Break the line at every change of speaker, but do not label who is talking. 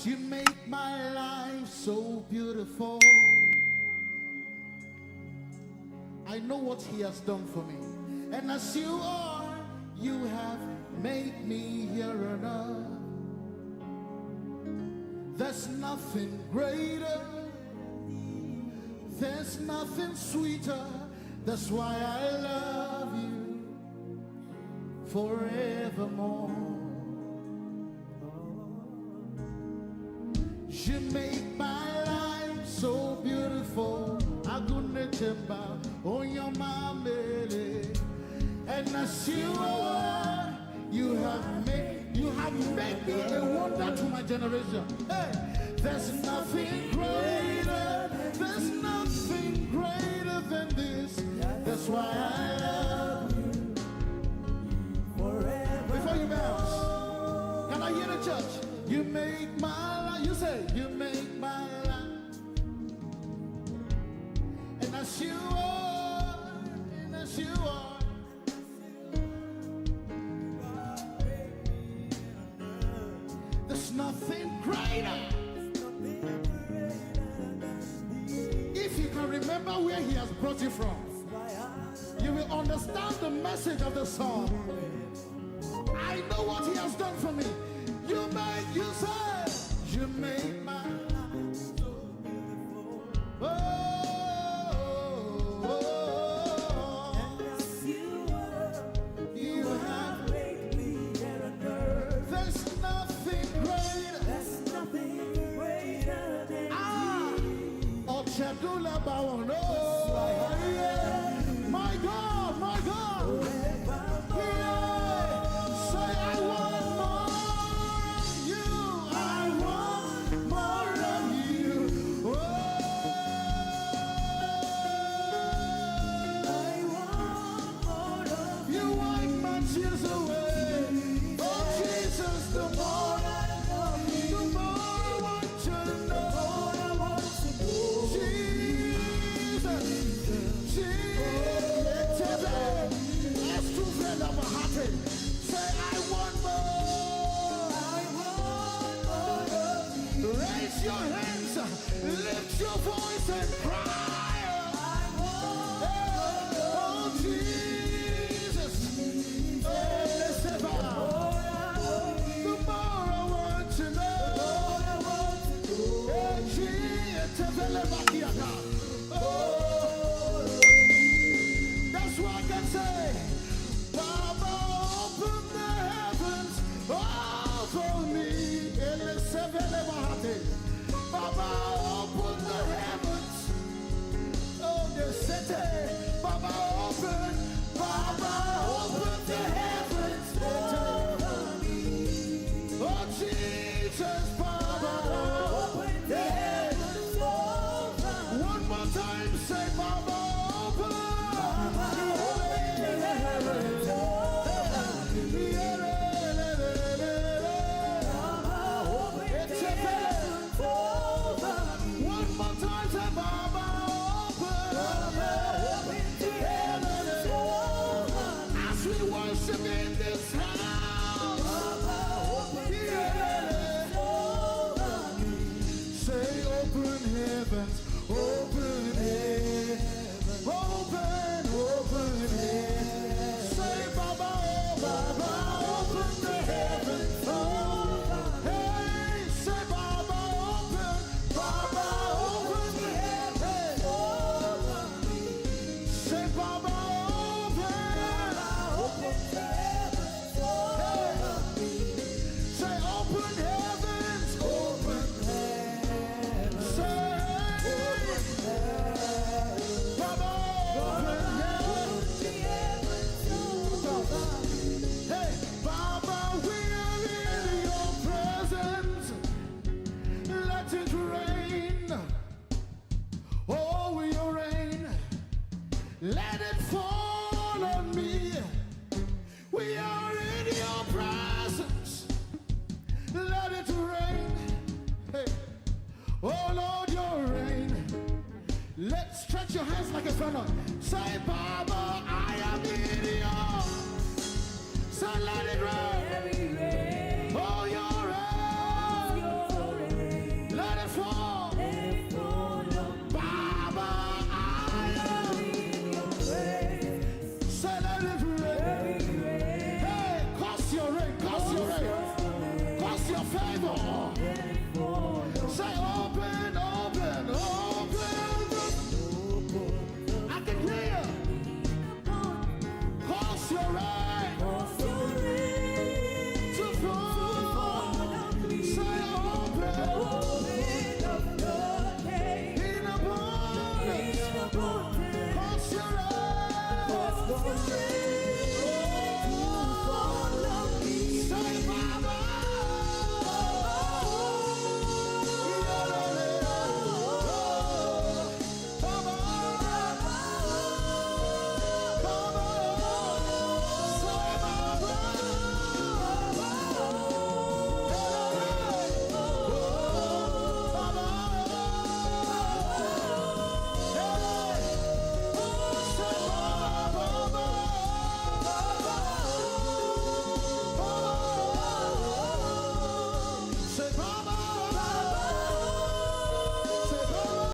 You make my life so beautiful. I know what he has done for me. And as you are, you have made me here on earth. There's nothing greater. There's nothing sweeter. That's why I love you forevermore. You make my life so beautiful. Agune chemba on your mamele. And as you are, you have made me a wonder to my generation. Hey, there's nothing greater. There's nothing greater than this. That's why I love you forever. Before you bounce, can I hear the church? You make my life. You say, you make my life. And as you are, and as you are. There's nothing greater. If you can remember where he has brought you from, you will understand the message of the song. I know what he has done for me. You say, you make my life so beautiful. Oh, oh, oh. And as you are, you have made me here on earth. There's nothing greater. There's nothing greater than you. Oh, Chadula Bawono. My God, my God. Say, I want more of you. I want more of you. Oh, I want more of you. You wipe my tears away. Oh, Jesus, the more I love you, the more I want to know. Jesus, let's do friend of a heart. Say, I want more. I want more of you. Raise your hands, lift your voice and cry. I want more. Oh, Jesus. Oh, let's have the more I want to know. Hey, Jesus, that's what I can say. Baba, open the heavens over me. Baba, open the heavens. Oh, the city. Baba, open the heavens over me. Oh, Jesus, Baba, open the heavens over me. One more time, say, Baba, open the heavens over me. It's a heaven over me. One more time, say, Baba, open the heavens over me. As we worship in this house, open the heavens over me. Say, open heavens, open heavens, open heavens. Say, Baba, oh, Baba, open the heavens over. Hey, say, Baba, open the heavens over me. Say, Baba, open the heavens over me. Say, open heavens, open heavens. Say, Baba, open heavens. Hey, Baba, we are in your presence. Let it rain. Oh, will rain. Let it fall on me. We are in your presence. Let it rain. Hey. Oh, Lord, your rain. Let's stretch your hands like a funnel. Say, Baba, I am in your. So let it rain.